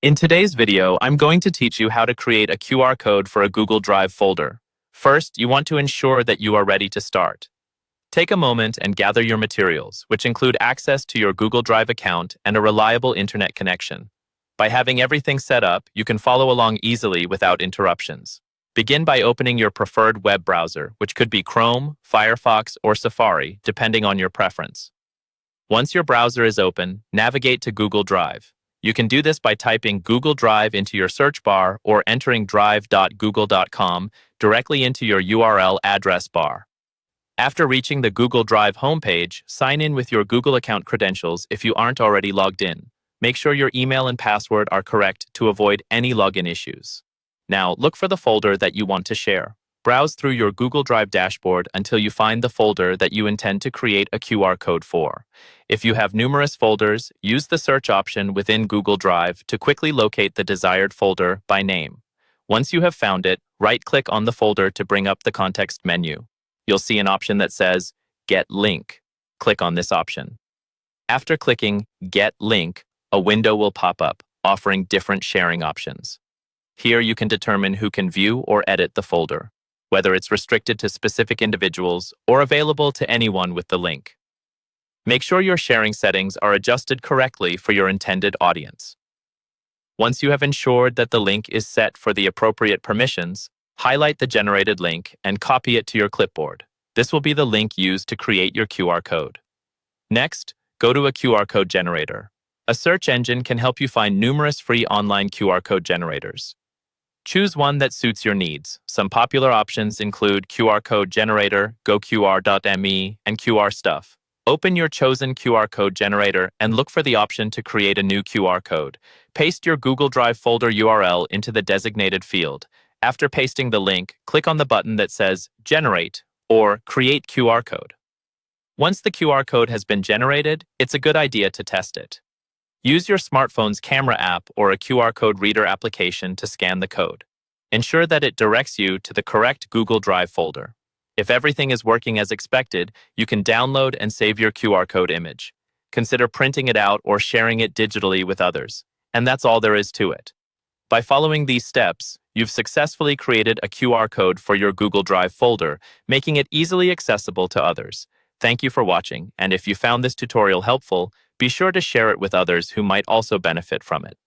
In today's video, I'm going to teach you how to create a QR code for a Google Drive folder. First, you want to ensure that you are ready to start. Take a moment and gather your materials, which include access to your Google Drive account and a reliable internet connection. By having everything set up, you can follow along easily without interruptions. Begin by opening your preferred web browser, which could be Chrome, Firefox, or Safari, depending on your preference. Once your browser is open, navigate to Google Drive. You can do this by typing Google Drive into your search bar or entering drive.google.com directly into your URL address bar. After reaching the Google Drive homepage, sign in with your Google account credentials if you aren't already logged in. Make sure your email and password are correct to avoid any login issues. Now, look for the folder that you want to share. Browse through your Google Drive dashboard until you find the folder that you intend to create a QR code for. If you have numerous folders, use the search option within Google Drive to quickly locate the desired folder by name. Once you have found it, right-click on the folder to bring up the context menu. You'll see an option that says Get Link. Click on this option. After clicking Get Link, a window will pop up, offering different sharing options. Here you can determine who can view or edit the folder, whether it's restricted to specific individuals or available to anyone with the link. Make sure your sharing settings are adjusted correctly for your intended audience. Once you have ensured that the link is set for the appropriate permissions, highlight the generated link and copy it to your clipboard. This will be the link used to create your QR code. Next, go to a QR code generator. A search engine can help you find numerous free online QR code generators. Choose one that suits your needs. Some popular options include QR Code Generator, GoQR.me, and QR Stuff. Open your chosen QR code generator and look for the option to create a new QR code. Paste your Google Drive folder URL into the designated field. After pasting the link, click on the button that says Generate or Create QR Code. Once the QR code has been generated, it's a good idea to test it. Use your smartphone's camera app or a QR code reader application to scan the code. Ensure that it directs you to the correct Google Drive folder. If everything is working as expected, you can download and save your QR code image. Consider printing it out or sharing it digitally with others. And that's all there is to it. By following these steps, you've successfully created a QR code for your Google Drive folder, making it easily accessible to others. Thank you for watching, and if you found this tutorial helpful, be sure to share it with others who might also benefit from it.